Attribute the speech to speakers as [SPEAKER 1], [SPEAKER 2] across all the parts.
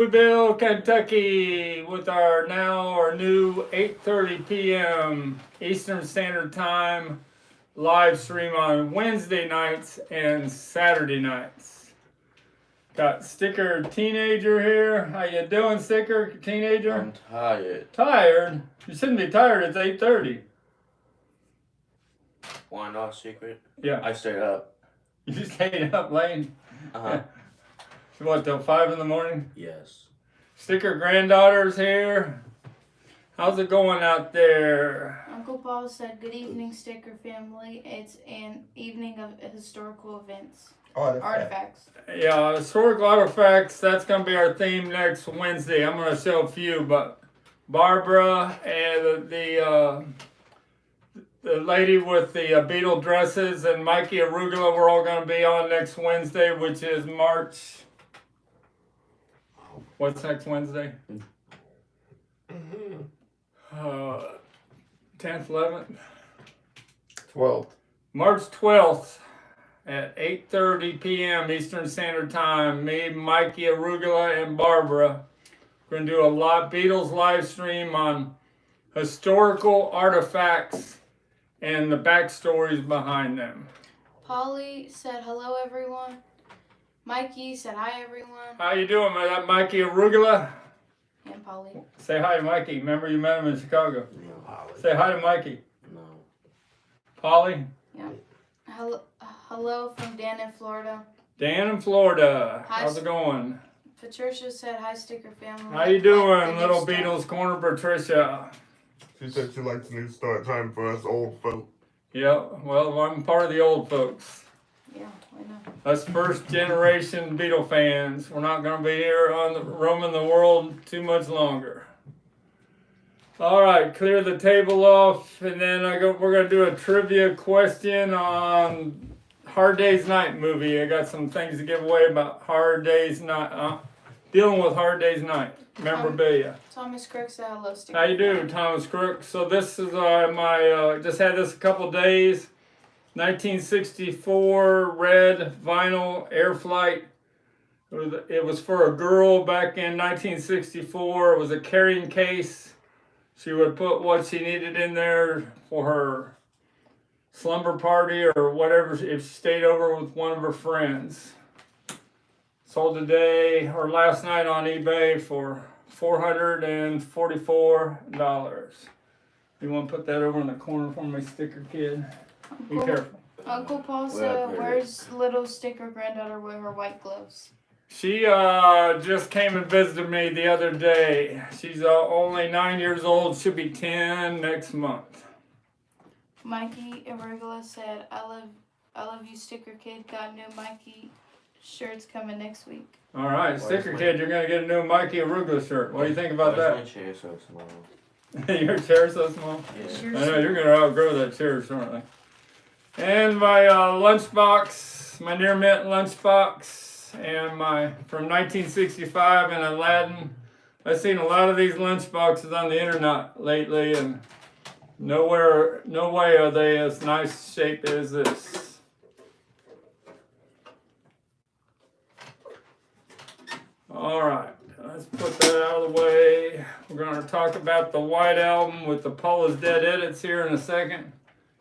[SPEAKER 1] Louisville, Kentucky, with our new 8:30 p.m. Eastern Standard Time live stream on Wednesday nights and Saturday nights. Got Sticker Teenager here. How you doing, Sticker Teenager?
[SPEAKER 2] I'm tired.
[SPEAKER 1] Tired? You shouldn't be tired. It's 8:30.
[SPEAKER 2] Why not, Secret?
[SPEAKER 1] Yeah.
[SPEAKER 2] I stayed up.
[SPEAKER 1] You stayed up late?
[SPEAKER 2] Uh-huh.
[SPEAKER 1] What, till 5 in the morning?
[SPEAKER 2] Yes.
[SPEAKER 1] Sticker granddaughter's here. How's it going out there?
[SPEAKER 3] Uncle Paul said, "Good evening, Sticker family. It's an evening of historical events. Artifacts.
[SPEAKER 1] Yeah, historical artifacts. That's going to be our theme next Wednesday. I'm going to show a few, but Barbara and the lady with the Beatles dresses and Mikey Arugula, we're all going to be on next Wednesday, which is March. What's next Wednesday? 10th, 11th?
[SPEAKER 4] 12th.
[SPEAKER 1] March 12th at 8:30 p.m. Eastern Standard Time. Me, Mikey Arugula, and Barbara. We're going to do a Beatles live stream on historical artifacts and the backstories behind them.
[SPEAKER 3] Polly said, "Hello, everyone." Mikey said, "Hi, everyone."
[SPEAKER 1] How you doing, man? Mikey Arugula?
[SPEAKER 3] And Polly.
[SPEAKER 1] Say hi to Mikey. Remember you met him in Chicago.
[SPEAKER 2] No, Holly.
[SPEAKER 1] Say hi to Mikey.
[SPEAKER 2] No.
[SPEAKER 1] Polly?
[SPEAKER 3] Yeah. Hello from Dan in Florida.
[SPEAKER 1] Dan in Florida.
[SPEAKER 3] Hi,
[SPEAKER 1] How's it going?
[SPEAKER 3] Patricia said, "Hi, Sticker family."
[SPEAKER 1] How you doing,
[SPEAKER 3] The
[SPEAKER 1] little
[SPEAKER 3] new start.
[SPEAKER 1] Beatles Corner Patricia?
[SPEAKER 4] She said she likes New Start Time for us old folk.
[SPEAKER 1] Yeah, well, I'm part of the old folks.
[SPEAKER 3] Yeah, I know.
[SPEAKER 1] Us first generation Beatle fans. We're not going to be here roaming the world too much longer. All right, clear the table off, and then we're going to do a trivia question on Hard Day's Night movie. I got some things to give away about Hard Day's Night, dealing with Hard Day's Night memorabilia.
[SPEAKER 3] Thomas Crook said, "Hello, Sticker."
[SPEAKER 1] How you doing, Thomas Crook? So this is my just had this a couple days. 1964 red vinyl Air Flight. It was for a girl back in 1964. It was a carrying case. She would put what she needed in there for her slumber party or whatever if she stayed over with one of her friends. Sold today or last night on eBay for $444. You want to put that over in the corner for my Sticker kid? Be careful.
[SPEAKER 3] Uncle Paul said, "Where's little Sticker granddaughter with her white gloves?"
[SPEAKER 1] She just came and visited me the other day. She's only 9 years old. She'll be 10 next month.
[SPEAKER 3] Mikey Irregula said, I love you, Sticker Kid. Got new Mikey shirts coming next week."
[SPEAKER 1] All right, Sticker Kid, you're going to get a new Mikey Arugula shirt. What do you think about
[SPEAKER 2] Why is
[SPEAKER 1] that?
[SPEAKER 2] my chair so small?
[SPEAKER 1] Your chair's so small?
[SPEAKER 2] Yeah.
[SPEAKER 1] I know, you're going to outgrow that chair shortly. And my lunchbox, my near mint lunchbox, and my from 1965 and Aladdin. I've seen a lot of these lunchboxes on the internet lately, and no way are they as nice shape as this. All right, let's put that out of the way. We're going to talk about the White Album with the Paul is Dead edits here in a second.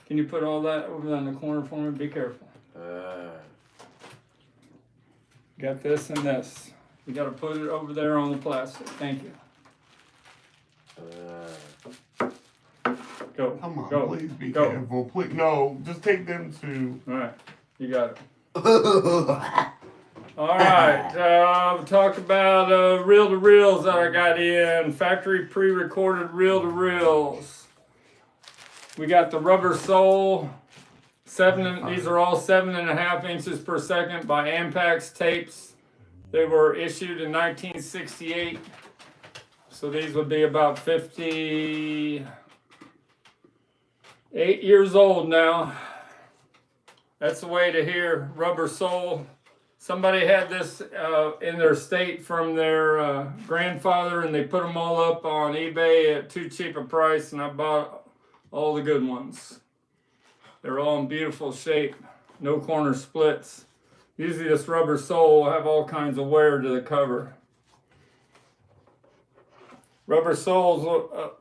[SPEAKER 1] Can you put all that over in the corner for me? Be careful. Got this and this. You got to put it over there on the plastic. Thank you. Go.
[SPEAKER 4] Come on,
[SPEAKER 1] Go.
[SPEAKER 4] please be
[SPEAKER 1] Go.
[SPEAKER 4] careful. Please, no, just take them to.
[SPEAKER 1] All right. You got it. All right. Talk about reel-to-reels that I got in. Factory pre-recorded reel-to-reels. We got the Rubber Soul. These are all 7.5 inches per second by Ampex tapes. They were issued in 1968. So these would be about 58 years old now. That's the way to hear Rubber Soul. Somebody had this in their state from their grandfather, and they put them all up on eBay at too cheap a price, and I bought all the good ones. They're all in beautiful shape, no corner splits. Usually this Rubber Soul will have all kinds of wear to the cover. Rubber Soul's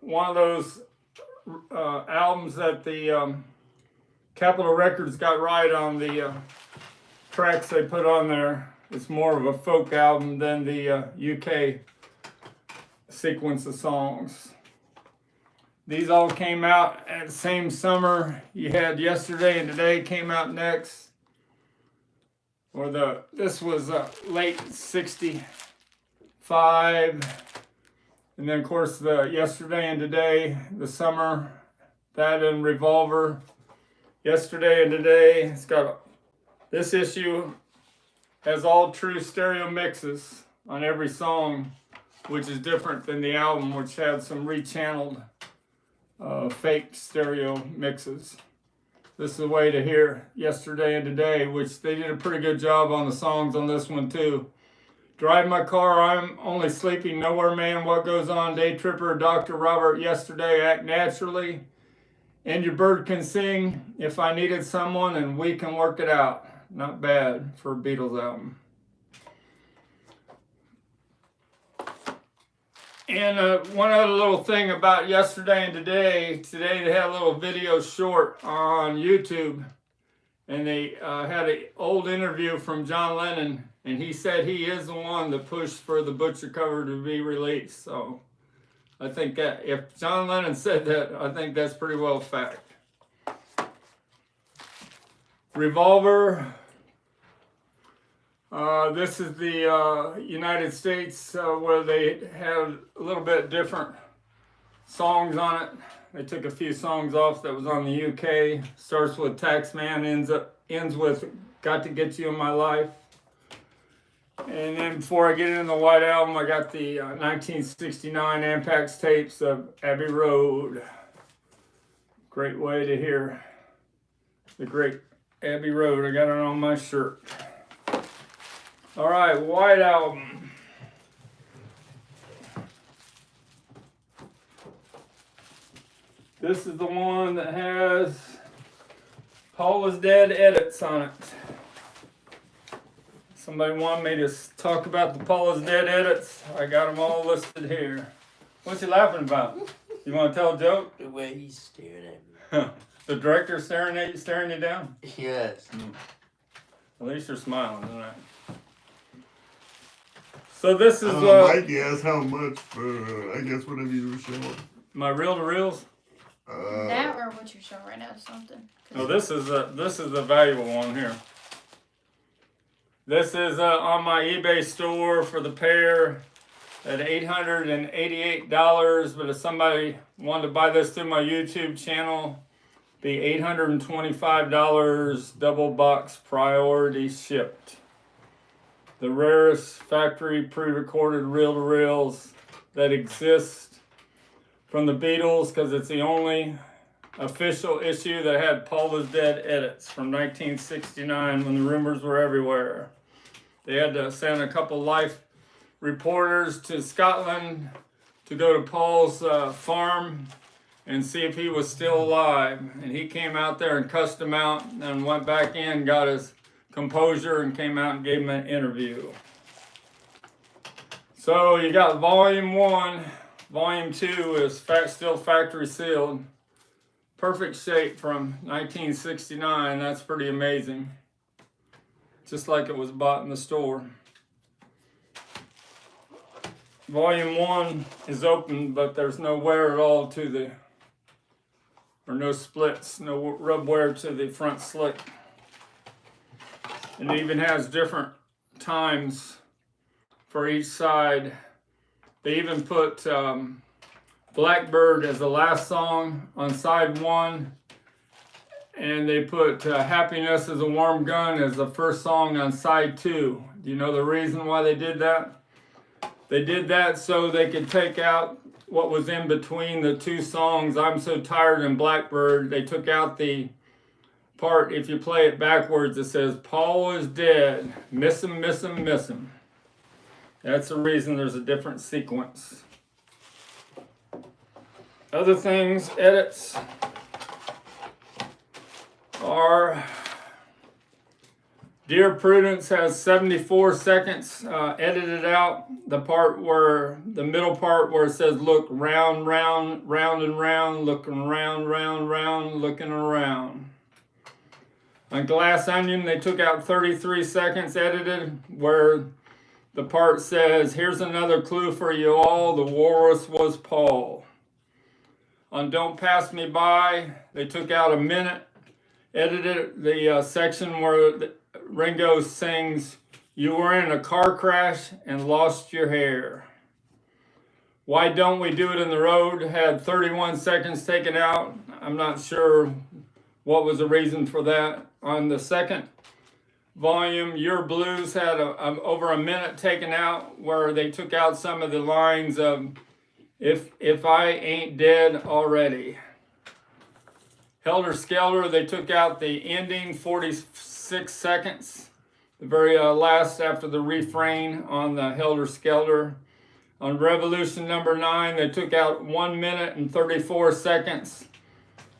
[SPEAKER 1] one of those albums that the Capitol Records got right on the tracks they put on there. It's more of a folk album than the UK sequence of songs. These all came out at the same summer. You had Yesterday and Today came out next. This was late '65. And then of course the Yesterday and Today, the summer, that and Revolver. Yesterday and Today, it's got this issue has all true stereo mixes on every song, which is different than the album, which had some rechanneled fake stereo mixes. This is the way to hear Yesterday and Today, which they did a pretty good job on the songs on this one too. Drive My Car, I'm Only Sleeping, Nowhere Man, What Goes On, Day Tripper, Dr. Robert, Yesterday, Act Naturally, And Your Bird Can Sing, If I Needed Someone, and We Can Work It Out. Not bad for a Beatles album. And one other little thing about Yesterday and Today, today they had a little video short on YouTube, and they had an old interview from John Lennon, and he said he is the one that pushed for the Butcher cover to be released. So I think that if John Lennon said that, I think that's pretty well fact. Revolver. This is the United States where they had a little bit different songs on it. They took a few songs off that was on the UK. Starts with Taxman, ends with Got to Get You in My Life. And then before I get into the White Album, I got the 1969 Ampex tapes of Abbey Road. Great way to hear the great Abbey Road. I got it on my shirt. All right, White Album. This is the one that has Paul is Dead edits on it. Somebody wanted me to talk about the Paul is Dead edits. I got them all listed here. What you laughing about? You want to tell a joke?
[SPEAKER 2] The way he's staring at me.
[SPEAKER 1] The director staring you down?
[SPEAKER 2] Yes.
[SPEAKER 1] At least you're smiling, isn't it? So this is
[SPEAKER 4] Mikey asked how much for, I guess, whatever you were showing.
[SPEAKER 1] my reel-to-reels.
[SPEAKER 3] That or what you're showing right now is something.
[SPEAKER 1] Oh, this is the valuable one here. This is on my eBay store for the pair at $888. But if somebody wanted to buy this through my YouTube channel, be $825, double box priority shipped. The rarest factory pre-recorded reel-to-reels that exist from the Beatles, because it's the only official issue that had Paul is Dead edits from 1969 when the rumors were everywhere. They had to send a couple life reporters to Scotland to go to Paul's farm and see if he was still alive. And he came out there and cussed him out and went back in, got his composure, and came out and gave him an interview. So you got volume 1. Volume 2 is still factory sealed. Perfect shape from 1969. That's pretty amazing. Just like it was bought in the store. Volume 1 is open, but there's no wear at all to the, or no splits, no rub wear to the front slick. And it even has different times for each side. They even put Blackbird as the last song on side 1. And they put Happiness is a Warm Gun as the first song on side 2. Do you know the reason why they did that? They did that so they could take out what was in between the two songs, I'm So Tired and Blackbird. They took out the part, if you play it backwards, it says, Paul is dead, miss him, miss him, miss him. That's the reason there's a different sequence. Other things, edits, are Dear Prudence has 74 seconds edited out. The part where, the middle part where it says look round, round, round and round, looking round, round, round, looking around. On Glass Onion, they took out 33 seconds edited where the part says, here's another clue for you all, the walrus was Paul. On Don't Pass Me By, they took out a minute, edited the section where Ringo sings, you were in a car crash and lost your hair. Why Don't We Do It in the Road had 31 seconds taken out. I'm not sure what was the reason for that. On the second volume, Your Blues had over a minute taken out where they took out some of the lines of If I Ain't Dead Already. Helter Skelter, they took out the ending 46 seconds, the very last after the refrain on the Helter Skelter. On Revolution number 9, they took out 1 minute and 34 seconds.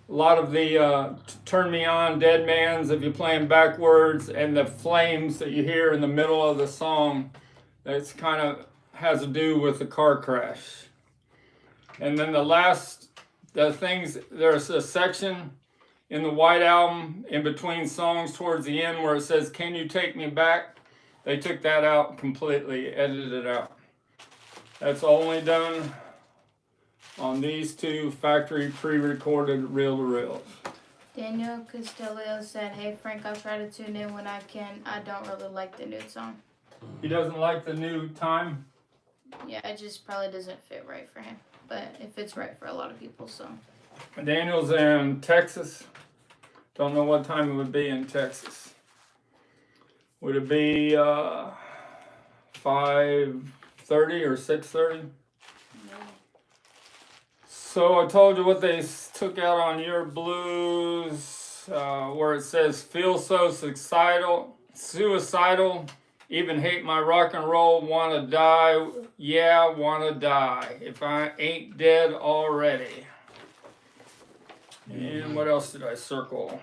[SPEAKER 1] A lot of the Turn Me On, Dead Man's, if you're playing backwards, and the flames that you hear in the middle of the song, that's kind of has to do with the car crash. And then there's a section in the White Album in between songs towards the end where it says, Can You Take Me Back? They took that out completely, edited it out. That's only done on these two factory pre-recorded reel-to-reels.
[SPEAKER 3] Daniel Castillo said, hey Frank, I'll try to tune in when I can. I don't really like the new song.
[SPEAKER 1] He doesn't like the new time?
[SPEAKER 3] Yeah, it just probably doesn't fit right for him. But it fits right for a lot of people, so.
[SPEAKER 1] Daniel's in Texas. Don't know what time it would be in Texas. Would it be 5:30 or 6:30? So I told you what they took out on Your Blues, where it says, feel so suicidal, even hate my rock and roll, wanna die, yeah, wanna die, if I ain't dead already. And what else did I circle?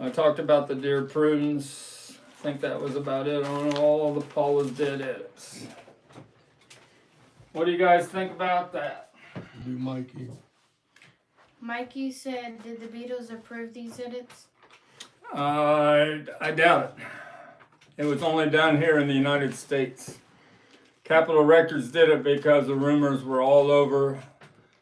[SPEAKER 1] I talked about the Dear Prudence. I think that was about it on all the Paula's Dead edits. What do you guys think about that?
[SPEAKER 4] Do Mikey.
[SPEAKER 3] Mikey said, did the Beatles approve these edits?
[SPEAKER 1] I doubt it. It was only done here in the United States. Capitol Records did it because the rumors were all over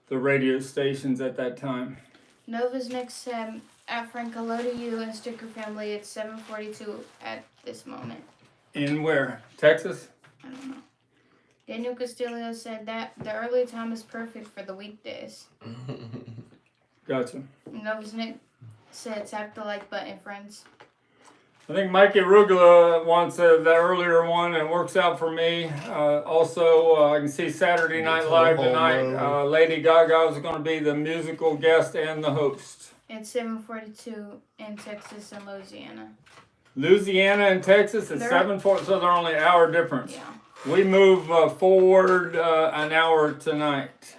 [SPEAKER 1] the radio stations at that time.
[SPEAKER 3] Nova's next said, at Frank, hello to you and Sticker Family. It's 7:42 at this moment.
[SPEAKER 1] In where? Texas?
[SPEAKER 3] I don't know. Daniel Castillo said that the early time is perfect for the weekdays.
[SPEAKER 1] Gotcha.
[SPEAKER 3] Nova's Nick said, tap the like button, friends.
[SPEAKER 1] I think Mikey Rugula wants that earlier one, and it works out for me. Also, I can see Saturday Night Live tonight. Lady Gaga is going to be the musical guest and the host.
[SPEAKER 3] It's 7:42 in Texas and Louisiana.
[SPEAKER 1] Louisiana and Texas is 7:40, so they're only an hour difference.
[SPEAKER 3] Yeah.
[SPEAKER 1] We move forward an hour tonight.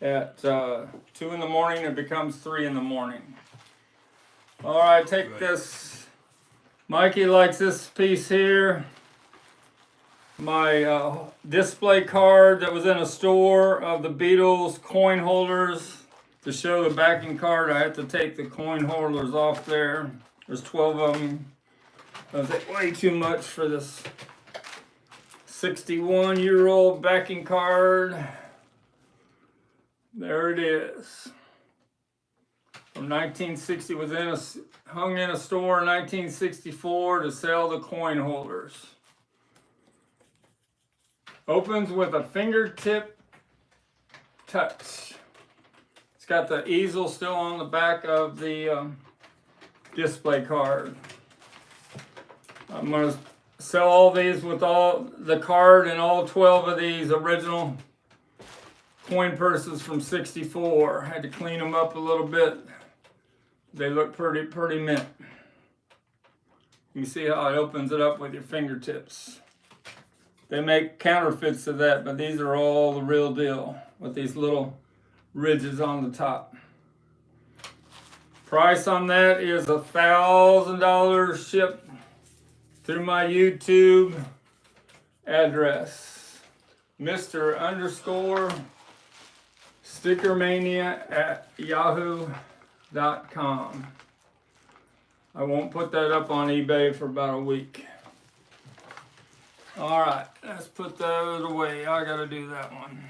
[SPEAKER 1] At 2 in the morning, it becomes 3 in the morning. All right, take this. Mikey likes this piece here. My display card that was in a store of the Beatles coin holders. To show the backing card, I had to take the coin holders off there. There's 12 of them. That was way too much for this 61-year-old backing card. There it is. From 1960, hung in a store in 1964 to sell the coin holders. Opens with a fingertip touch. It's got the easel still on the back of the display card. I'm going to sell all these with all the card and all 12 of these original coin purses from 64. Had to clean them up a little bit. They look pretty mint. You see how it opens it up with your fingertips. They make counterfeits of that, but these are all the real deal with these little ridges on the top. Price on that is $1,000 shipped through my YouTube address. Mr._STICKERMANIA@yahoo.com. I won't put that up on eBay for about a week. Alright, let's put those away. I gotta do that one.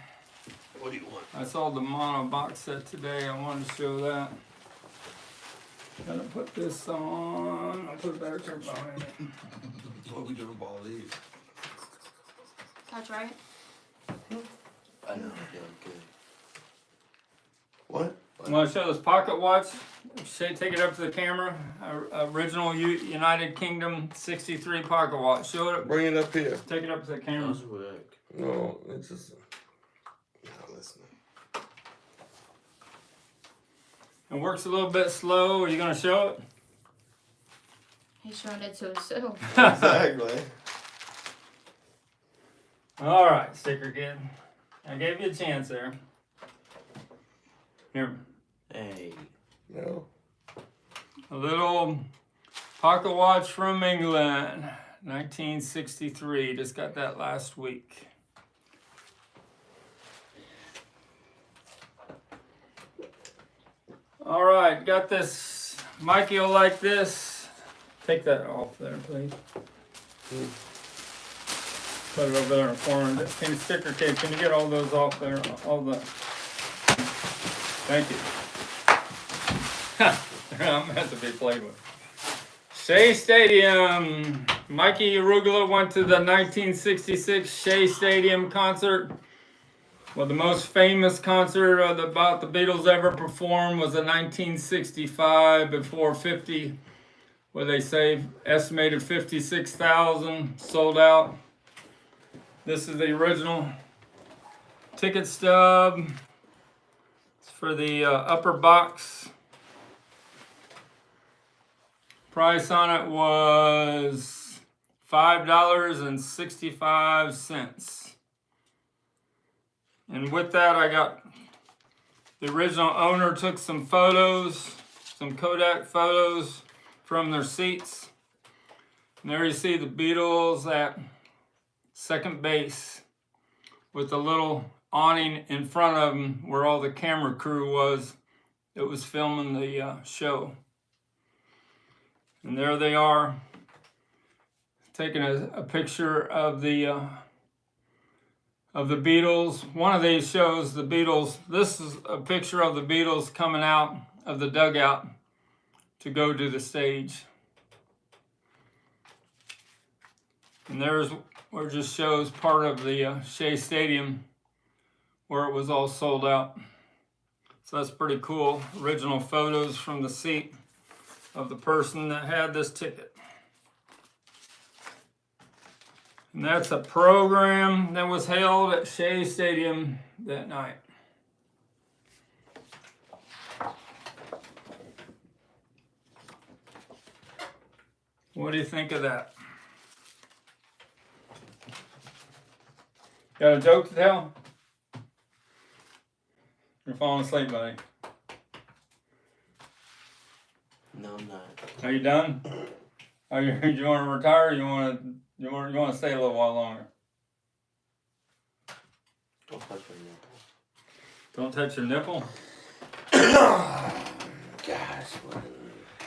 [SPEAKER 2] What do you want?
[SPEAKER 1] I saw the mono box set today. I wanted to show that. Gotta put this on. I'll put back there behind it.
[SPEAKER 5] What we doing with all these?
[SPEAKER 3] That's right.
[SPEAKER 2] I know I'm feeling good.
[SPEAKER 4] What?
[SPEAKER 1] I'm gonna show this pocket watch. Take it up to the camera. Original United Kingdom 63 pocket watch. Show it.
[SPEAKER 4] Bring it up here.
[SPEAKER 1] Take it up to the camera.
[SPEAKER 2] Those work.
[SPEAKER 4] No, it's just not listening.
[SPEAKER 1] It works a little bit slow. Are you gonna show it?
[SPEAKER 3] He's showing it to himself.
[SPEAKER 4] Exactly.
[SPEAKER 1] All right, sticker kid. I gave you a chance there. Here,
[SPEAKER 2] Hey.
[SPEAKER 4] No.
[SPEAKER 1] a little pocket watch from England, 1963. Just got that last week. All right, got this. Mikey will like this. Take that off there, please. Put it over there in the corner. Can you sticker tape? Can you get all those off there? All the. Thank you. They're not meant to be played with. Shea Stadium. Mikey Arugula went to the 1966 Shea Stadium concert. Well, the most famous concert about the Beatles ever performed was in 1965 before 50, where they say estimated 56,000 sold out. This is the original ticket stub. It's for the upper box. Price on it was $5.65. And with that, I got the original owner took some photos, some Kodak photos from their seats. And there you see the Beatles at second base with a little awning in front of them where all the camera crew was. It was filming the show. And there they are, taking a picture of the Beatles. One of these shows the Beatles. This is a picture of the Beatles coming out of the dugout to go to the stage. And there's where it just shows part of the Shea Stadium where it was all sold out. So that's pretty cool. Original photos from the seat of the person that had this ticket. And that's a program that was held at Shea Stadium that night. What do you think of that? Got a joke to tell? You're falling asleep, buddy.
[SPEAKER 2] No, I'm not.
[SPEAKER 1] Are you done? Are you? Do you want to retire? Or you want to stay a little while longer?
[SPEAKER 2] Don't touch my nipple.
[SPEAKER 1] Don't touch your nipple.
[SPEAKER 2] Gosh, what?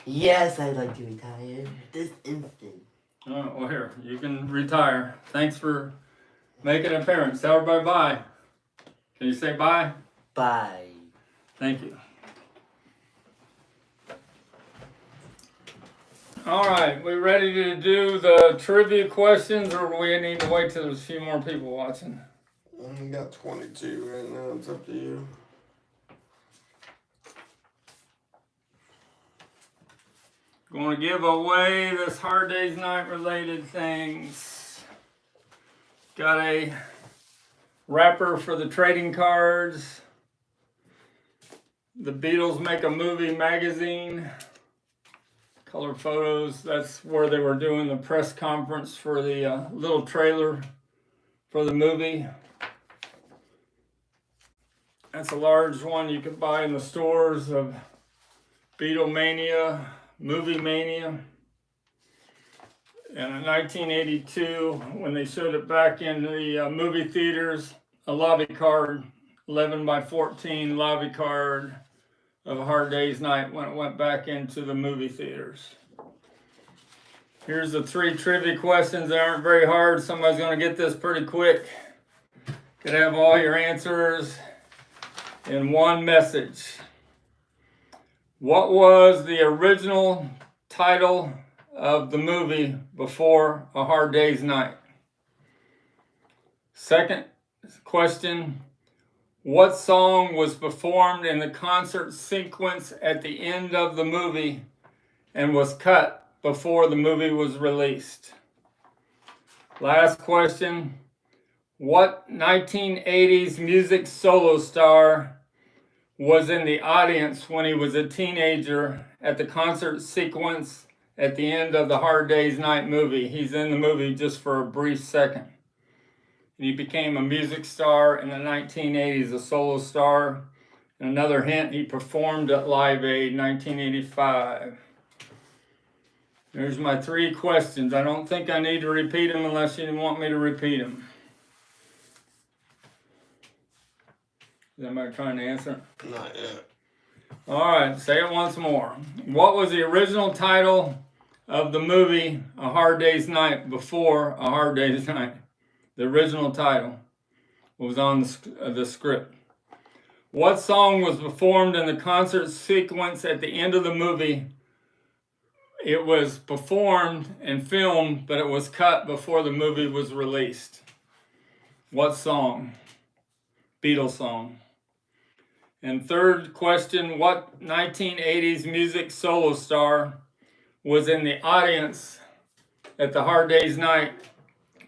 [SPEAKER 2] Yes, I'd like to retire this instant.
[SPEAKER 1] Oh, well, here, you can retire. Thanks for making an appearance. Tell everybody bye. Can you say bye?
[SPEAKER 2] Bye.
[SPEAKER 1] Thank you. All right, we ready to do the trivia questions, or do we need to wait till there's a few more people watching?
[SPEAKER 4] We got 22 right now. It's up to you.
[SPEAKER 1] Going to give away this Hard Day's Night related things. Got a wrapper for the trading cards. The Beatles Make a Movie magazine. Color photos. That's where they were doing the press conference for the little trailer for the movie. That's a large one you can buy in the stores of Beatlemania, Movie Mania. And in 1982, when they showed it back in the movie theaters, a lobby card, 11 by 14 lobby card of A Hard Day's Night when it went back into the movie theaters. Here's the 3 trivia questions that aren't very hard. Somebody's going to get this pretty quick. Could have all your answers in one message. What was the original title of the movie before A Hard Day's Night? Second question, what song was performed in the concert sequence at the end of the movie and was cut before the movie was released? Last question, what 1980s music solo star was in the audience when he was a teenager at the concert sequence at the end of the Hard Day's Night movie? He's in the movie just for a brief second. He became a music star in the 1980s, a solo star. And another hint, he performed at Live Aid 1985. There's my 3 questions. I don't think I need to repeat them unless you want me to repeat them. Is anybody trying to answer?
[SPEAKER 4] Not yet.
[SPEAKER 1] All right, say it once more. What was the original title of the movie A Hard Day's Night before A Hard Day's Night? The original title was on the script. What song was performed in the concert sequence at the end of the movie? It was performed and filmed, but it was cut before the movie was released. What song? Beatles song. And third question, what 1980s music solo star was in the audience at the Hard Day's Night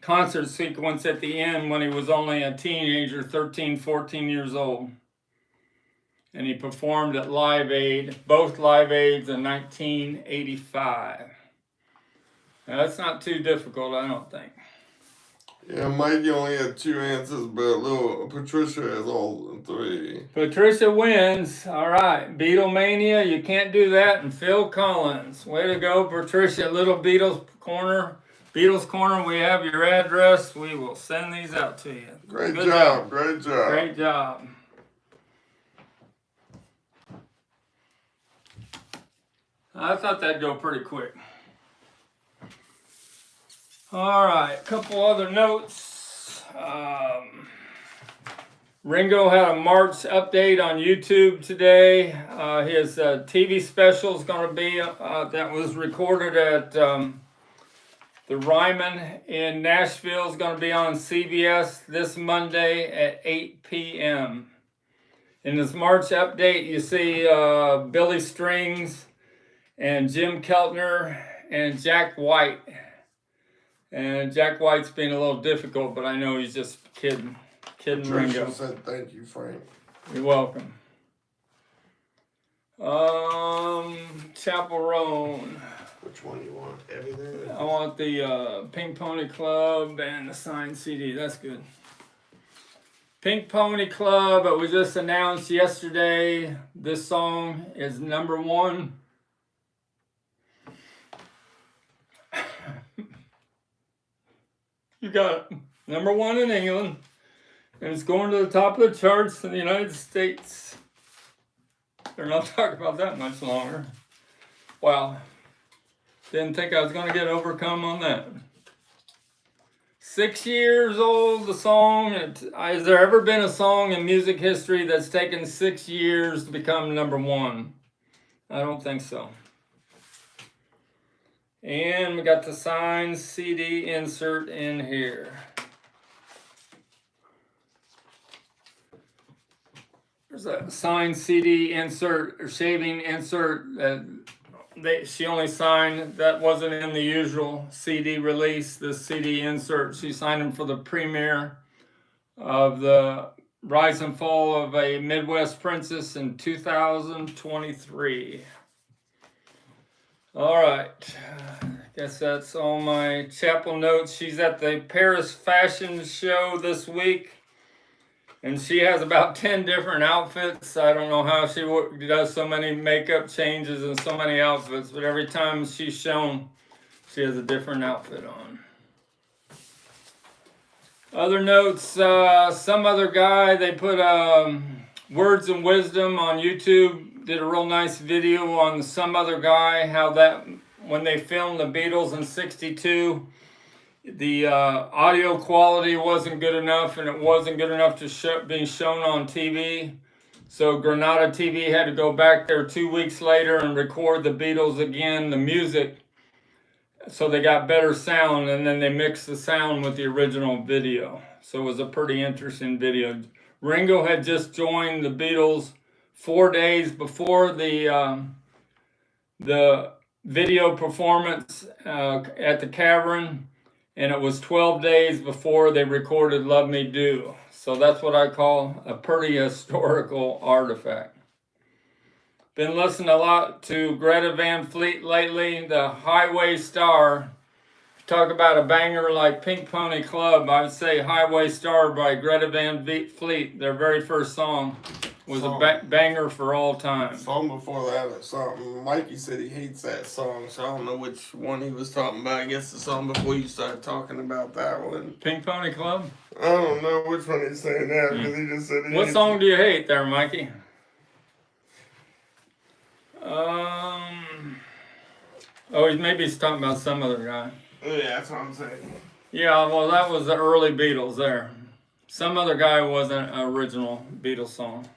[SPEAKER 1] concert sequence at the end when he was only a teenager, 13, 14 years old? And he performed at Live Aid, both Live Aids in 1985. Now, that's not too difficult, I don't think.
[SPEAKER 4] Yeah, Mikey only had 2 answers, but little Patricia has all 3.
[SPEAKER 1] Patricia wins. All right, Beatlemania, you can't do that. And Phil Collins, way to go, Patricia. Little Beatles Corner, we have your address. We will send these out to you.
[SPEAKER 4] Great
[SPEAKER 1] Good
[SPEAKER 4] job, great job.
[SPEAKER 1] Great job. I thought that'd go pretty quick. All right, a couple other notes. Ringo had a March update on YouTube today. His TV special is going to be, that was recorded at the Ryman in Nashville, is going to be on CBS this Monday at 8 p.m. In this March update, you see Billy Strings and Jim Keltner and Jack White. And Jack White's being a little difficult, but I know he's just kidding Ringo.
[SPEAKER 4] Patricia said thank you, Frank.
[SPEAKER 1] You're welcome. Chaperone.
[SPEAKER 2] Which one you want? Everything?
[SPEAKER 1] I want the Pink Pony Club and the signed CD. That's good. Pink Pony Club, it was just announced yesterday. This song is #1. You got it. #1 in England. And it's going to the top of the charts in the United States. They're not talking about that much longer. Wow. Didn't think I was going to get overcome on that. 6 years old, the song. Has there ever been a song in music history that's taken 6 years to become #1? I don't think so. And we got the signed CD insert in here. There's a signed CD insert or shaving insert that she only signed. That wasn't in the usual CD release. The CD insert, she signed them for the premiere of the Rise and Fall of a Midwest Princess in 2023. All right, I guess that's all my chapel notes. She's at the Paris Fashion Show this week, And she has about 10 different outfits. I don't know how she does so many makeup changes and so many outfits, but every time she's shown, she has a different outfit on. Other notes, some other guy, they put Words and Wisdom on YouTube, did a real nice video on Some Other Guy, how that, when they filmed the Beatles in '62, the audio quality wasn't good enough, and it wasn't good enough to be shown on TV. So Granada TV had to go back there 2 weeks later and record the Beatles again, the music, so they got better sound, and then they mixed the sound with the original video. So it was a pretty interesting video. Ringo had just joined the Beatles 4 days before the video performance at the Cavern, and it was 12 days before they recorded Love Me Do. So that's what I call a pretty historical artifact. Been listening a lot to Greta Van Fleet lately, the Highway Star. Talk about a banger like Pink Pony Club. I would say Highway Star by Greta Van Fleet, their very first song, was a banger for all time.
[SPEAKER 4] Song before that or something. Mikey said he hates that song, so I don't know which one he was talking about. I guess the song before you started talking about that one.
[SPEAKER 1] Pink Pony Club?
[SPEAKER 4] I don't know which one he's saying now, because he just said he
[SPEAKER 1] What
[SPEAKER 4] hates
[SPEAKER 1] song
[SPEAKER 4] it.
[SPEAKER 1] do you hate there, Mikey? Maybe he's talking about Some Other Guy.
[SPEAKER 4] Yeah, that's what I'm saying.
[SPEAKER 1] Yeah, well, that was the early Beatles there. Some Other Guy wasn't an original Beatles song.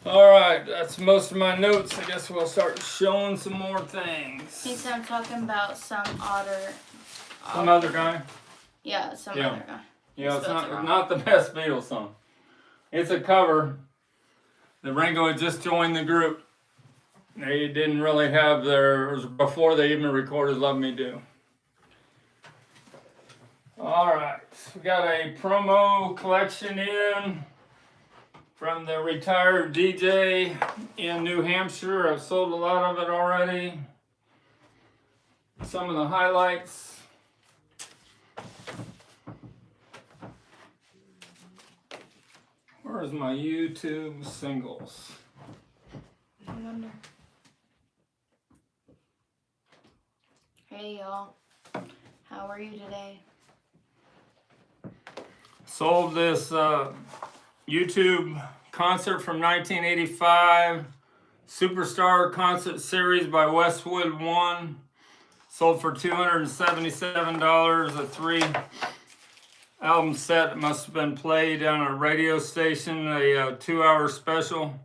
[SPEAKER 1] All right, that's most of my notes. I guess we'll start showing some more things.
[SPEAKER 3] He said I'm talking about some
[SPEAKER 1] Some Other Guy?
[SPEAKER 3] Yeah, some
[SPEAKER 1] Yeah.
[SPEAKER 3] other guy.
[SPEAKER 1] Yeah, it's
[SPEAKER 3] Spelled it wrong.
[SPEAKER 1] not the best Beatles song. It's a cover. The Ringo had just joined the group. They didn't really have it was before they even recorded Love Me Do. All right, we got a promo collection in from the retired DJ in New Hampshire. I've sold a lot of it already. Some of the highlights. Where's my YouTube singles?
[SPEAKER 3] I wonder. Hey y'all, how are you today?
[SPEAKER 1] Sold this YouTube concert from 1985, Superstar Concert Series by Westwood One. Sold for $277, a 3-album set. It must have been played on a radio station, a 2-hour special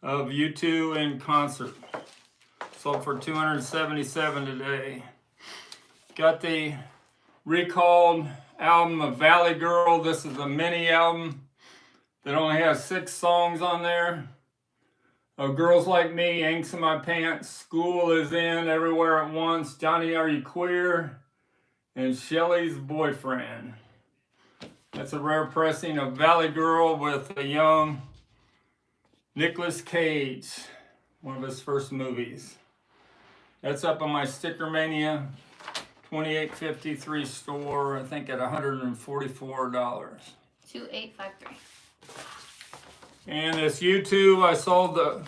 [SPEAKER 1] of U2 in concert. Sold for $277 today. Got the recalled album of Valley Girl. This is a mini album that only has 6 songs on there. Girls Like Me, Inks in My Pants, School Is In, Everywhere at Once, Johnny Are You Queer, and Shelley's Boyfriend. That's a rare pressing of Valley Girl with a young Nicolas Cage, one of his first movies. That's up on my STICKERMANIA 2853 store, I think at $144.
[SPEAKER 3] 2853.
[SPEAKER 1] And this YouTube, I sold the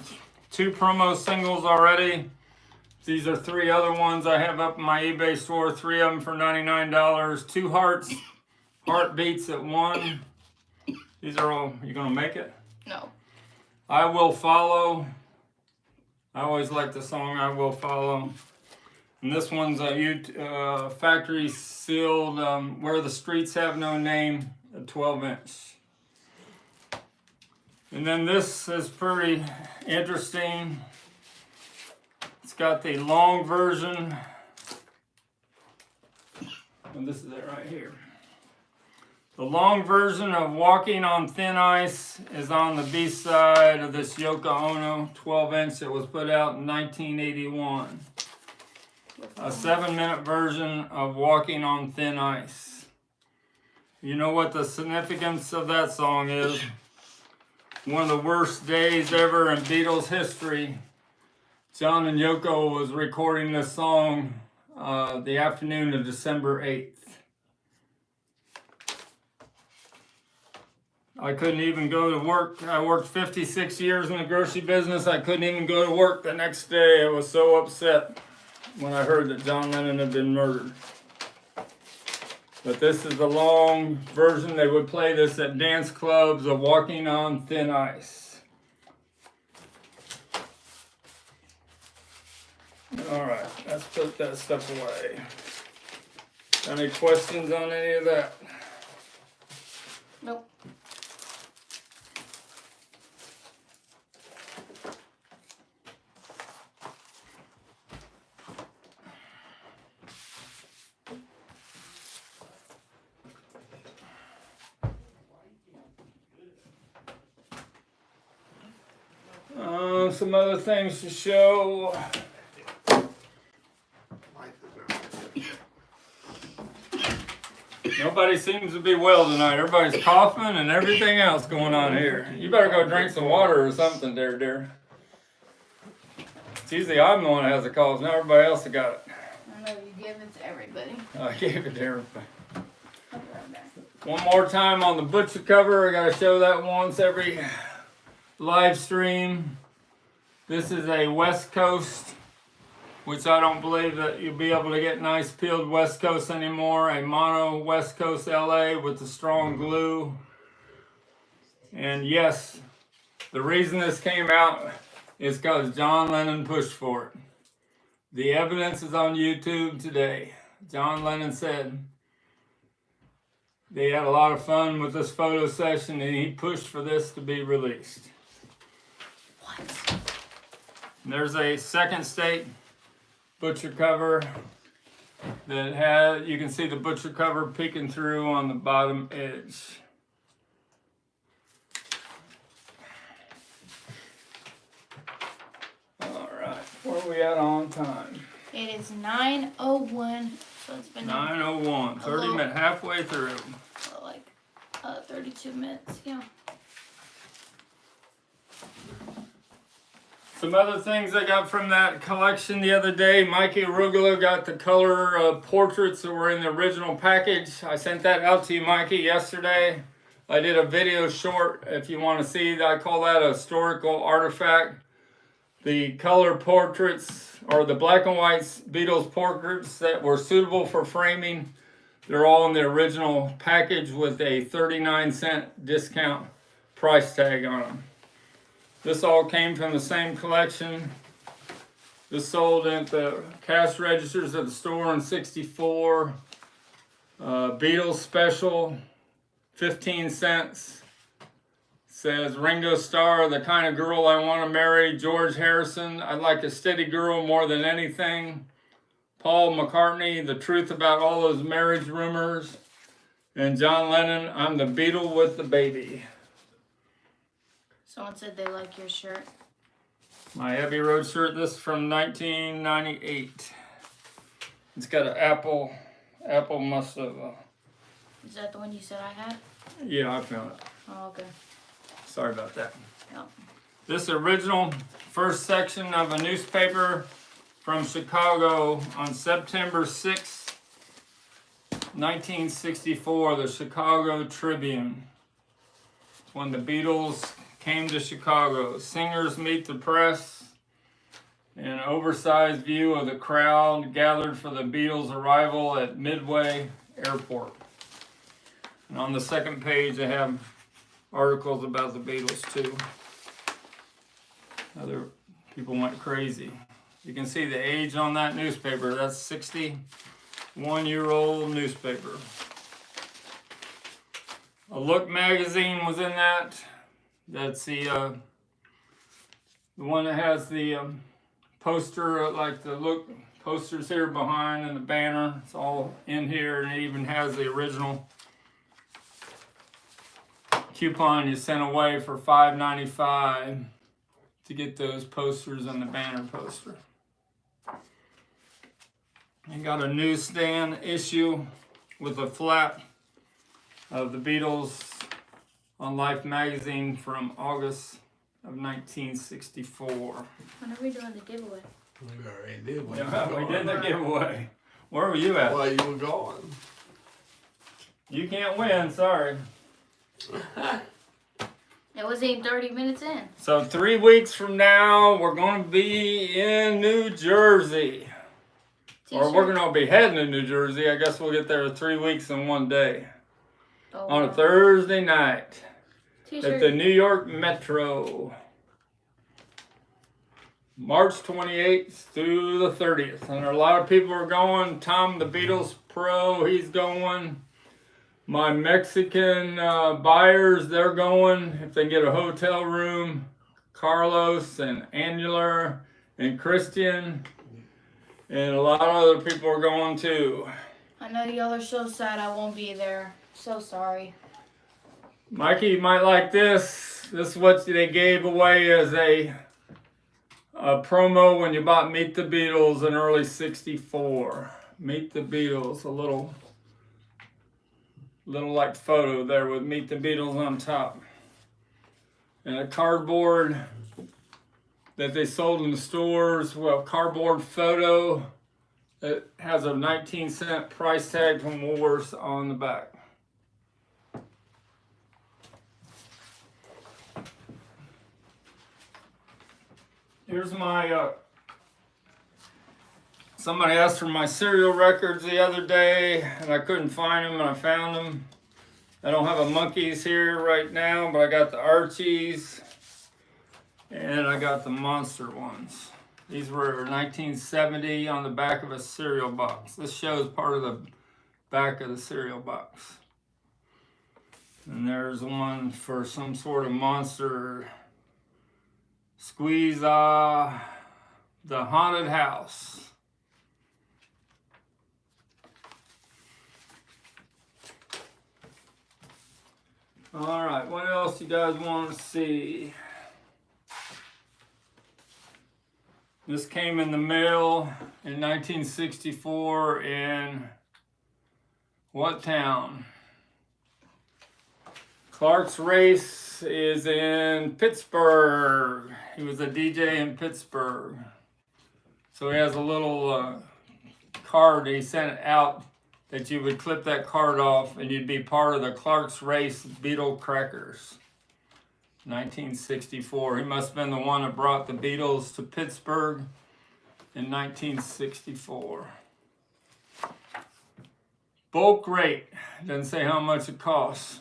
[SPEAKER 1] 2 promo singles already. These are 3 other ones I have up in my eBay store, 3 of them for $99. 2 Hearts, Heartbeats at 1. These are all, you gonna make it?
[SPEAKER 3] No.
[SPEAKER 1] I Will Follow. I always like the song I Will Follow. And this one's a factory sealed, Where the Streets Have No Name, a 12-inch. And then this is pretty interesting. It's got the long version. And this is it right here. The long version of Walking on Thin Ice is on the B-side of this Yoko Ono 12-inch that was put out in 1981. A 7-minute version of Walking on Thin Ice. You know what the significance of that song is? One of the worst days ever in Beatles history. John and Yoko was recording this song the afternoon of December 8th. I couldn't even go to work. I worked 56 years in the grocery business. I couldn't even go to work the next day. I was so upset when I heard that John Lennon had been murdered. But this is the long version. They would play this at dance clubs of Walking on Thin Ice. All right, let's put that stuff away. Any questions on any of that?
[SPEAKER 3] Nope.
[SPEAKER 1] Some other things to show. Nobody seems to be well tonight. Everybody's coughing and everything else going on here. You better go drink some water or something there, dear. It's usually I'm the one that has the cough. Now everybody else has got it.
[SPEAKER 3] I know you give it to everybody.
[SPEAKER 1] I gave it to everybody.
[SPEAKER 3] I'll be right back.
[SPEAKER 1] One more time on the butcher cover. I gotta show that once every live stream. This is a West Coast, which I don't believe that you'll be able to get nice peeled West Coast anymore. A mono West Coast LA with the strong glue. And yes, the reason this came out is because John Lennon pushed for it. The evidence is on YouTube today. John Lennon said they had a lot of fun with this photo session and he pushed for this to be released.
[SPEAKER 3] What?
[SPEAKER 1] And there's a second state butcher cover that has, you can see the butcher cover peeking through on the bottom edge. All right, where are we at on time?
[SPEAKER 3] It is 9:01, so it's been
[SPEAKER 1] 9:01, 30 minutes, halfway through.
[SPEAKER 3] like 32 minutes, yeah.
[SPEAKER 1] Some other things I got from that collection the other day. Mikey Arugula got the color portraits that were in the original package. I sent that out to you, Mikey, yesterday. I did a video short, if you want to see. I call that a historical artifact. The color portraits, or the black and white Beatles portraits that were suitable for framing, they're all in the original package with a 39-cent discount price tag on them. This all came from the same collection. This sold at the cash registers at the store in '64. Beatles special, 15 cents. Says Ringo Starr, the kind of girl I want to marry. George Harrison, I'd like a steady girl more than anything. Paul McCartney, the truth about all those marriage rumors. And John Lennon, I'm the Beatle with the baby.
[SPEAKER 3] Someone said they like your shirt.
[SPEAKER 1] My Abbey Road shirt, this is from 1998. It's got an apple must have,
[SPEAKER 3] Is that the one you said I had?
[SPEAKER 1] yeah, I found it.
[SPEAKER 3] Oh, okay.
[SPEAKER 1] Sorry about that.
[SPEAKER 3] Yep.
[SPEAKER 1] This original first section of a newspaper from Chicago on September 6, 1964, the Chicago Tribune. When the Beatles came to Chicago. Singers meet the press. An oversized view of the crowd gathered for the Beatles' arrival at Midway Airport. And on the second page, I have articles about the Beatles too. Other people went crazy. You can see the age on that newspaper. That's 61-year-old newspaper. A Look magazine was in that. That's the one that has the poster, like the Look posters here behind and the banner. It's all in here, and it even has the original coupon you sent away for $5.95 to get those posters and the banner poster. You got a newsstand issue with a flap of the Beatles on Life magazine from August of 1964.
[SPEAKER 3] When are we doing the giveaway?
[SPEAKER 5] We already did one.
[SPEAKER 1] Yeah, we did the giveaway. Where were you at?
[SPEAKER 4] While you were gone.
[SPEAKER 1] You can't win, sorry.
[SPEAKER 3] It wasn't even 30 minutes in.
[SPEAKER 1] So 3 weeks from now, we're going to be in New Jersey. Or we're going to be heading to New Jersey. I guess we'll get there 3 weeks in 1 day.
[SPEAKER 3] Oh,
[SPEAKER 1] On a
[SPEAKER 3] wow.
[SPEAKER 1] Thursday night
[SPEAKER 3] T-shirt.
[SPEAKER 1] at the New York Metro. March 28th through the 30th. And a lot of people are going. Tom, the Beatles Pro, he's going. My Mexican buyers, they're going. If they get a hotel room. Carlos and Angela and Christian. And a lot of other people are going too.
[SPEAKER 3] I know y'all are so sad I won't be there. So sorry.
[SPEAKER 1] Mikey, you might like this. This is what they gave away as a promo when you bought Meet the Beatles in early '64. Meet the Beatles, a little like photo there with Meet the Beatles on top. And a cardboard that they sold in the stores, well, cardboard photo that has a 19-cent price tag from Woolworths on the back. Here's my, somebody asked for my cereal records the other day, and I couldn't find them, and I found them. I don't have a Monkeys here right now, but I got the Archies, and I got the Monster ones. These were 1970 on the back of a cereal box. This shows part of the back of the cereal box. And there's one for some sort of monster. Squeeze the Haunted House. All right, what else you guys want to see? This came in the mail in 1964 in what town? Clark's Race is in Pittsburgh. He was a DJ in Pittsburgh. So he has a little card he sent out that you would clip that card off and you'd be part of the Clark's Race Beatle Crackers. 1964. He must have been the one that brought the Beatles to Pittsburgh in 1964. Bulk rate. Doesn't say how much it costs.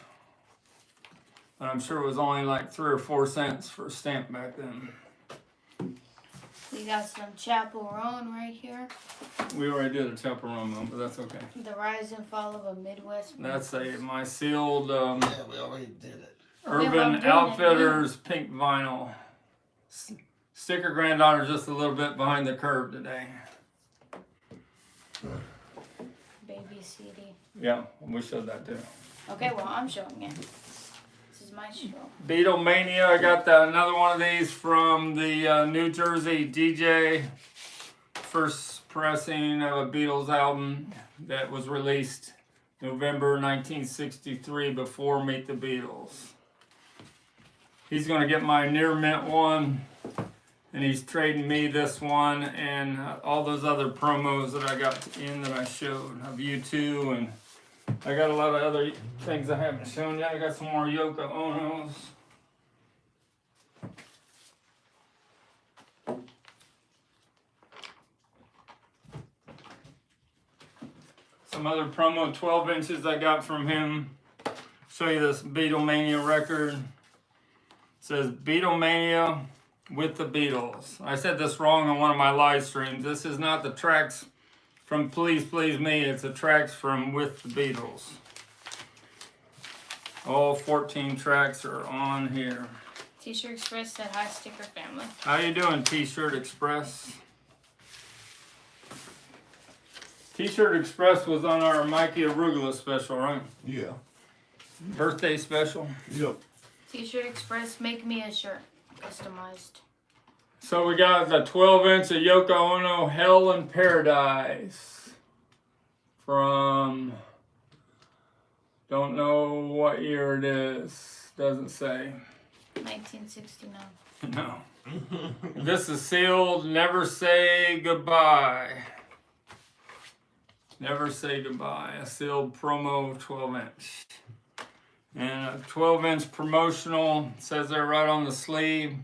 [SPEAKER 1] But I'm sure it was only like 3 or 4 cents for a stamp back then.
[SPEAKER 3] We got some Chaperone right here.
[SPEAKER 1] We already did a chaperone one, but that's okay.
[SPEAKER 3] The Rise and Fall of a Midwest.
[SPEAKER 1] That's my sealed
[SPEAKER 4] Yeah, we already did it.
[SPEAKER 1] Urban Outfitters pink vinyl. Sticker granddaughter's just a little bit behind the curve today.
[SPEAKER 3] Baby CD.
[SPEAKER 1] Yeah, we showed that too.
[SPEAKER 3] Okay, well, I'm showing it. This is my show.
[SPEAKER 1] Beatlemania, I got another one of these from the New Jersey DJ. First pressing of a Beatles album that was released November 1963 before Meet the Beatles. He's going to get my near mint one, and he's trading me this one and all those other promos that I got in that I showed of U2, and I got a lot of other things I haven't shown yet. I got some more Yoko Onos. Some other promo 12 inches I got from him. Show you this Beatlemania record. It says Beatlemania with the Beatles. I said this wrong on one of my live streams. This is not the tracks from Please Please Me. It's the tracks from With the Beatles. All 14 tracks are on here.
[SPEAKER 3] T-Shirt Express said hi, Sticker Family.
[SPEAKER 1] How you doing, T-Shirt Express? T-Shirt Express was on our Mikey Arugula special, right?
[SPEAKER 5] Yeah.
[SPEAKER 1] Birthday special.
[SPEAKER 5] Yep.
[SPEAKER 3] T-Shirt Express, make me a shirt. Customized.
[SPEAKER 1] So we got the 12-inch of Yoko Ono, Hell in Paradise. From, don't know what year it is. Doesn't say.
[SPEAKER 3] 1969.
[SPEAKER 1] No. This is sealed, Never Say Goodbye. Never Say Goodbye. A sealed promo 12-inch. And a 12-inch promotional, says there right on the sleeve,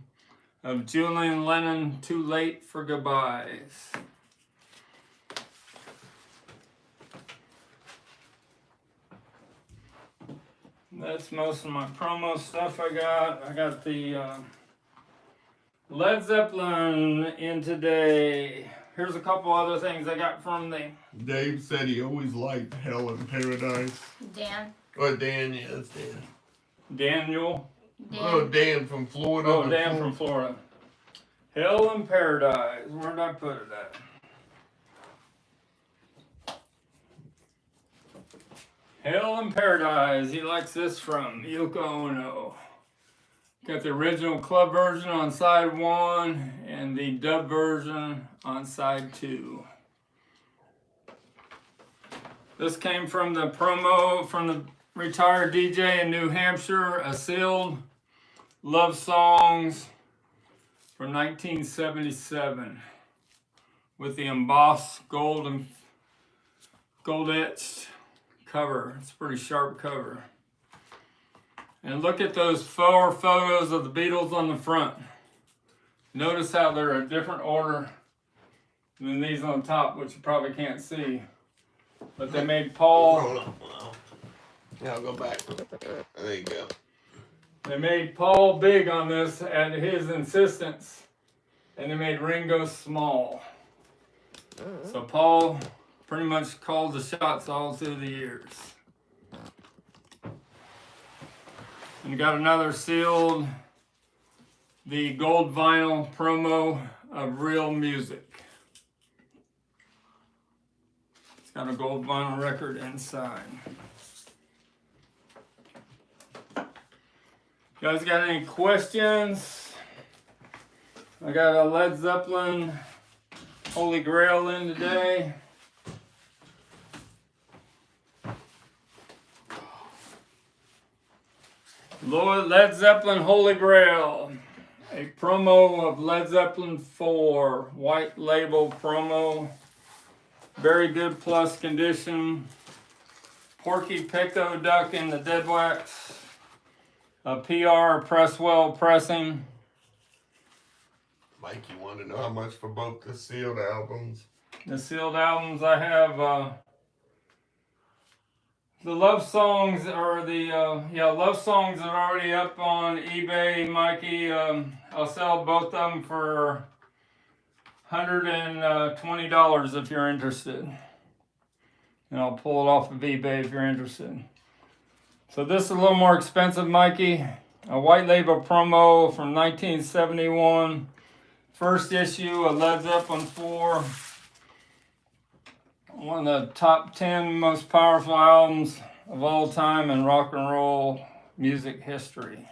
[SPEAKER 1] of Julian Lennon, Too Late for Goodbyes. That's most of my promo stuff I got. I got the Led Zeppelin in today. Here's a couple other things I got from the...
[SPEAKER 4] Dave said he always liked Hell in Paradise.
[SPEAKER 3] Dan.
[SPEAKER 4] Oh, Dan, yeah, that's Dan.
[SPEAKER 1] Daniel.
[SPEAKER 3] Dan.
[SPEAKER 4] Oh, Dan from Florida.
[SPEAKER 1] Oh, Dan from Florida. Hell in Paradise. Where did I put it at? Hell in Paradise. He likes this from Yoko Ono. Got the original club version on side 1 and the dub version on side 2. This came from the promo from the retired DJ in New Hampshire, a sealed Love Songs from 1977 with the embossed gold etched cover. It's a pretty sharp cover. And look at those 4 photos of the Beatles on the front. Notice how they're a different order than these on the top, which you probably can't see. But they made Paul...
[SPEAKER 4] Hold on. Yeah, I'll go back. There you go.
[SPEAKER 1] They made Paul big on this at his insistence, and they made Ringo small. So Paul pretty much called the shots all through the years. And you got another sealed, the gold vinyl promo of Real Music. It's got a gold vinyl record inside. You guys got any questions? I got a Led Zeppelin Holy Grail in today. Led Zeppelin Holy Grail. A promo of Led Zeppelin 4. White label promo. Very good plus condition. Porky Pico duck in the dead wax. A PR Presswell pressing.
[SPEAKER 4] Mike, you want to know how much for both the sealed albums?
[SPEAKER 1] The sealed albums I have, the love songs are love songs are already up on eBay, Mikey. I'll sell both of them for $120 if you're interested. And I'll pull it off of eBay if you're interested. So this is a little more expensive, Mikey. A white label promo from 1971. First issue of Led Zeppelin 4. One of the top 10 most powerful albums of all time in rock and roll music history.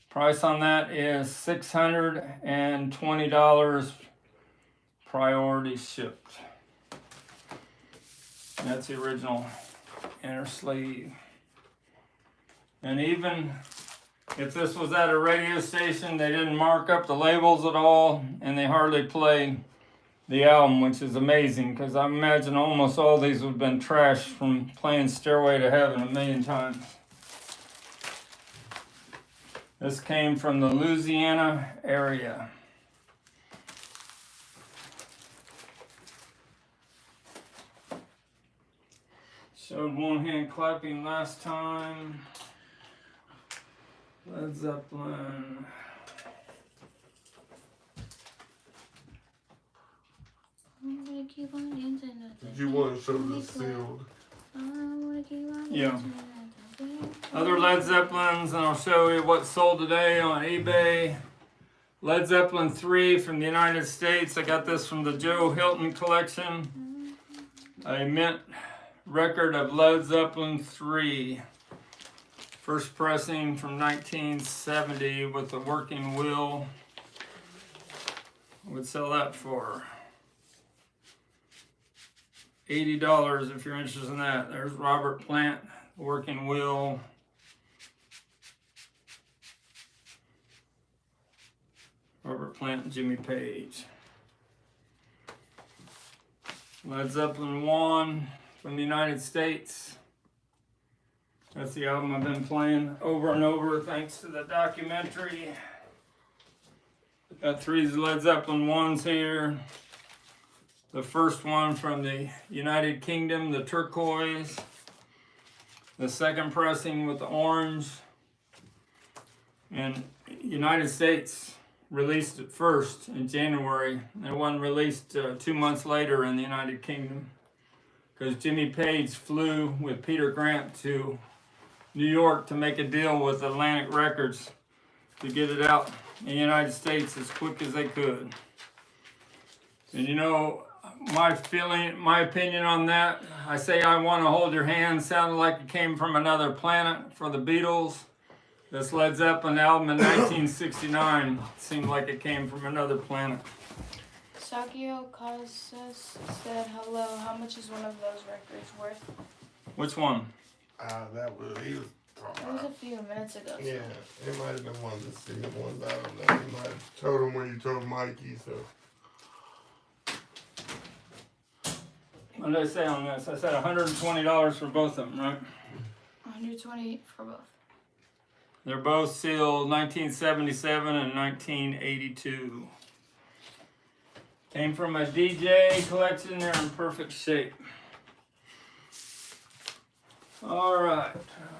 [SPEAKER 1] Price on that is $620, priority shipped. That's the original inner sleeve. And even if this was at a radio station, they didn't mark up the labels at all, and they hardly play the album, which is amazing, because I imagine almost all these would have been trashed from playing Stairway to Heaven a million times. This came from the Louisiana area. Showed one hand clapping last time. Led Zeppelin.
[SPEAKER 4] Did you want to show the sealed?
[SPEAKER 1] Yeah. Other Led Zeppelins, and I'll show you what's sold today on eBay. Led Zeppelin 3 from the United States. I got this from the Joe Hilton collection. A mint record of Led Zeppelin 3. First pressing from 1970 with a working wheel. I would sell that for $80 if you're interested in that. There's Robert Plant, working wheel. Robert Plant and Jimmy Page. Led Zeppelin 1 from the United States. That's the album I've been playing over and over thanks to the documentary. Got 3 Led Zeppelin ones here. The first one from the United Kingdom, the turquoise. The second pressing with the orange. And United States released it first in January. It wasn't released 2 months later in the United Kingdom. Because Jimmy Page flew with Peter Grant to New York to make a deal with Atlantic Records to get it out in the United States as quick as they could. And you know, my opinion on that, I Say I Want to Hold Your Hand sounded like it came from another planet for the Beatles. This Led Zeppelin album in 1969 seemed like it came from another planet.
[SPEAKER 3] Sakio Casas said, hello, how much is one of those records worth?
[SPEAKER 1] Which one?
[SPEAKER 4] That was, he was talking
[SPEAKER 3] It was
[SPEAKER 4] about.
[SPEAKER 3] a few minutes ago.
[SPEAKER 4] Yeah, it might have been one of the single ones. I don't know. You might have told him when you told Mikey, so.
[SPEAKER 1] What did I say on this? I said $120 for both of them, right?
[SPEAKER 3] 120 for both.
[SPEAKER 1] They're both sealed 1977 and 1982. Came from a DJ collection. They're in perfect shape. All right,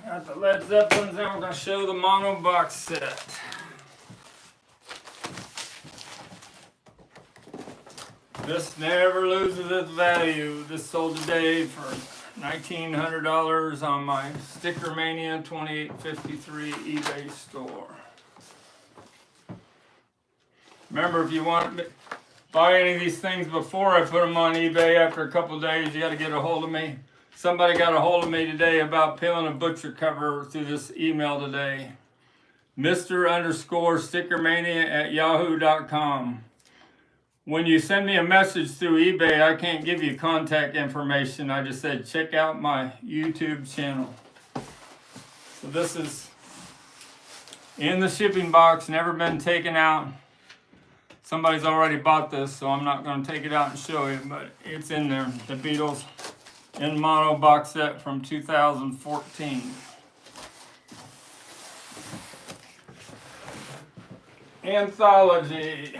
[SPEAKER 1] got the Led Zeppelins. Now we're gonna show the mono box set. This never loses its value. This sold today for $1,900 on my STICKERMANIA 2853 eBay store. Remember, if you want to buy any of these things before I put them on eBay, after a couple days, you got to get a hold of me. Somebody got a hold of me today about peeling a butcher cover through this email today. Mr_StickerMania@yahoo.com. When you send me a message through eBay, I can't give you contact information. I just said, check out my YouTube channel. So this is in the shipping box, never been taken out. Somebody's already bought this, so I'm not going to take it out and show you, but it's in there. The Beatles in mono box set from 2014. Anthology.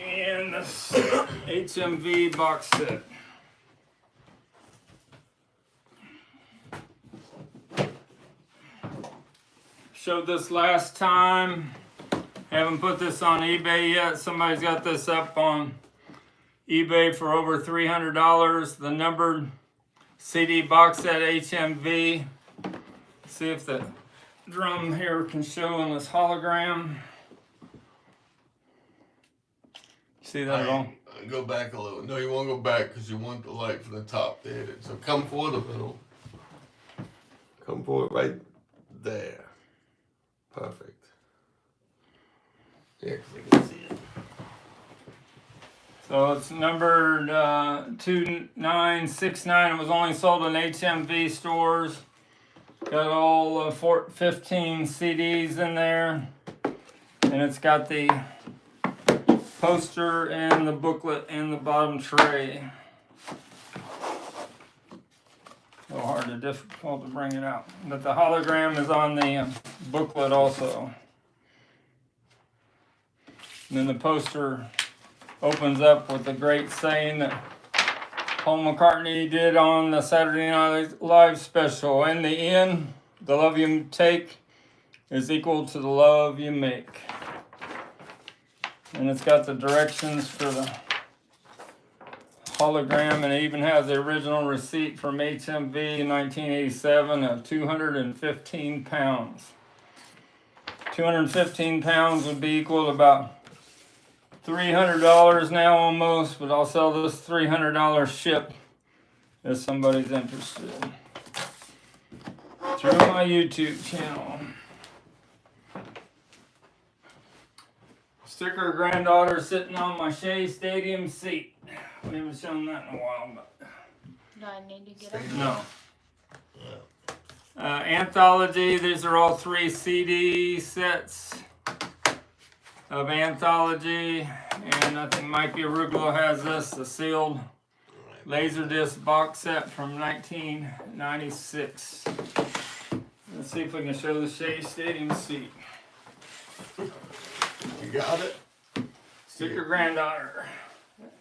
[SPEAKER 1] And this HMV box set. Showed this last time. Haven't put this on eBay yet. Somebody's got this up on eBay for over $300. The numbered CD box set HMV. See if the drum here can show in this hologram. See that at all?
[SPEAKER 4] Go back a little. No, you won't go back because you want the light from the top to hit it. So come for the middle. Come for it right there. Perfect. Yeah, because I can see it.
[SPEAKER 1] So it's numbered 2969. It was only sold in HMV stores. Got all 15 CDs in there. And it's got the poster and the booklet in the bottom tray. A little difficult to bring it out. But the hologram is on the booklet also. And then the poster opens up with the great saying that Paul McCartney did on the Saturday Night Live special. In the end, the love you take is equal to the love you make. And it's got the directions for the hologram, and it even has the original receipt from HMV in 1987 of 215 pounds. 215 pounds would be equal to about $300 now almost, but I'll sell this $300 ship if somebody's interested through my YouTube channel. Sticker granddaughter sitting on my Shea Stadium seat. We haven't shown that in a while, but
[SPEAKER 3] Do I need to get up?
[SPEAKER 1] no. Anthology, these are all 3 CD sets of Anthology, and I think Mikey Arugula has this, the sealed Laserdisc box set from 1996. Let's see if we can show the Shea Stadium seat.
[SPEAKER 4] You got it?
[SPEAKER 1] Sticker granddaughter.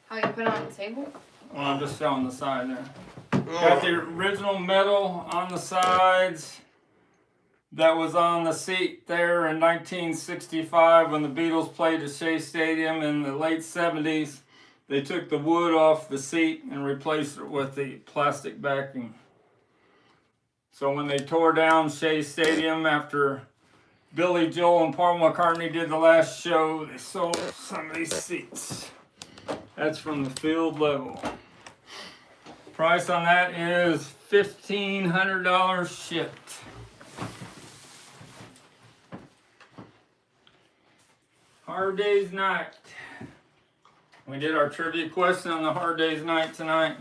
[SPEAKER 3] How you put it on the table?
[SPEAKER 1] Well, I'm just showing the side there. Got the original metal on the sides that was on the seat there in 1965 when the Beatles played at Shea Stadium in the late 70s. They took the wood off the seat and replaced it with the plastic backing. So when they tore down Shea Stadium after Billy Joel and Paul McCartney did the last show, they sold some of these seats. That's from the field level. Price on that is $1,500 shipped. Hard Day's Night. We did our trivia question on the Hard Day's Night tonight.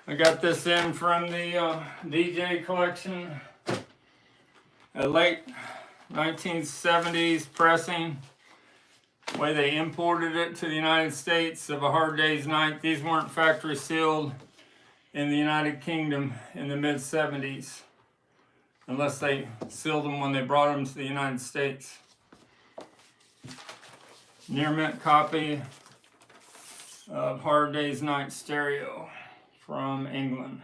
[SPEAKER 1] I got this in from the DJ collection. A late 1970s pressing. The way they imported it to the United States of A Hard Day's Night. These weren't factory sealed in the United Kingdom in the mid-70s. Unless they sealed them when they brought them to the United States. Near mint copy of Hard Day's Night stereo from England.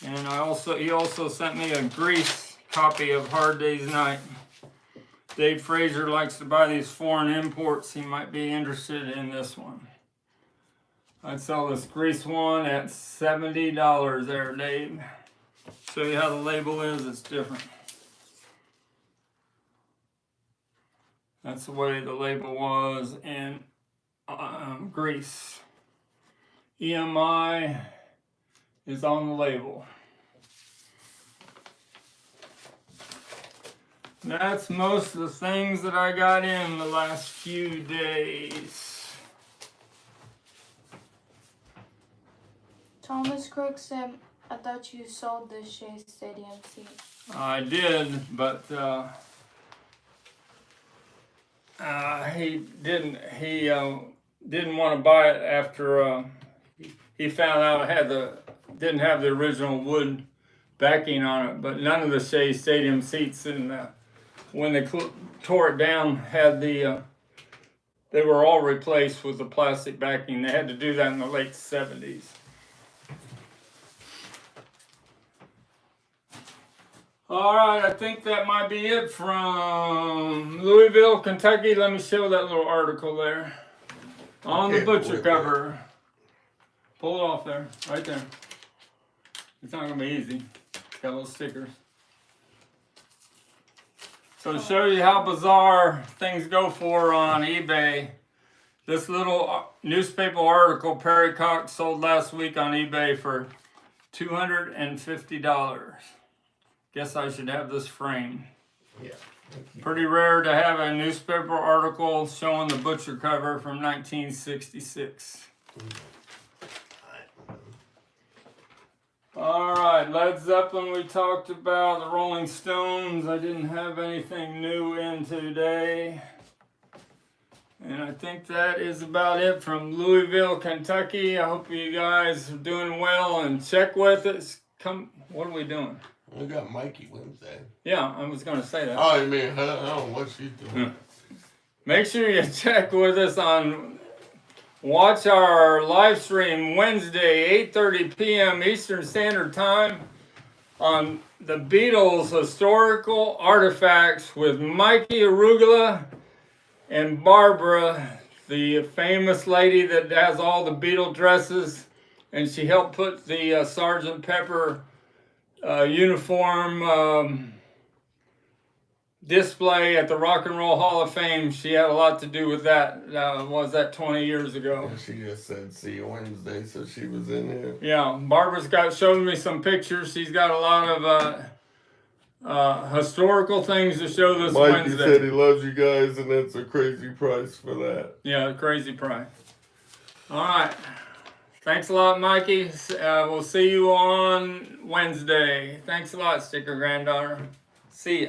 [SPEAKER 1] And he also sent me a Greece copy of Hard Day's Night. Dave Fraser likes to buy these foreign imports. He might be interested in this one. I'd sell this Greece one at $70 there, Dave. Show you how the label is, it's different. That's the way the label was in Greece. EMI is on the label. That's most of the things that I got in the last few days.
[SPEAKER 3] Thomas Crook said, I thought you sold this Shea Stadium seat.
[SPEAKER 1] I did, but he didn't. He didn't want to buy it after he found out it didn't have the original wood backing on it. But none of the Shea Stadium seats when they tore it down had they were all replaced with the plastic backing. They had to do that in the late 70s. All right, I think that might be it from Louisville, Kentucky. Let me show that little article there on the butcher cover. Pull it off there, right there. It's not gonna be easy. Got little stickers. So to show you how bizarre things go for on eBay, this little newspaper article Perry Cox sold last week on eBay for $250. Guess I should have this framed.
[SPEAKER 4] Yeah.
[SPEAKER 1] Pretty rare to have a newspaper article showing the butcher cover from 1966. All right, Led Zeppelin we talked about, the Rolling Stones. I didn't have anything new in today. And I think that is about it from Louisville, Kentucky. I hope you guys are doing well and check with us. What are we doing?
[SPEAKER 4] We got Mikey Wednesday.
[SPEAKER 1] Yeah, I was going to say that.
[SPEAKER 4] Oh, I mean, I don't know what she's doing.
[SPEAKER 1] Make sure you check with us watch our live stream Wednesday, 8:30 p.m. Eastern Standard Time on the Beatles historical artifacts with Mikey Arugula and Barbara, the famous lady that has all the Beatle dresses, and she helped put the Sgt. Pepper uniform display at the Rock and Roll Hall of Fame. She had a lot to do with that. Was that 20 years ago?
[SPEAKER 4] She just said, see you Wednesday, so she was in here.
[SPEAKER 1] Yeah, Barbara's showed me some pictures. She's got a lot of historical things to show this
[SPEAKER 4] Mikey
[SPEAKER 1] Wednesday.
[SPEAKER 4] said he loves you guys, and it's a crazy price for that.
[SPEAKER 1] Yeah, crazy price. All right. Thanks a lot, Mikey. We'll see you on Wednesday. Thanks a lot, Sticker Granddaughter. See ya.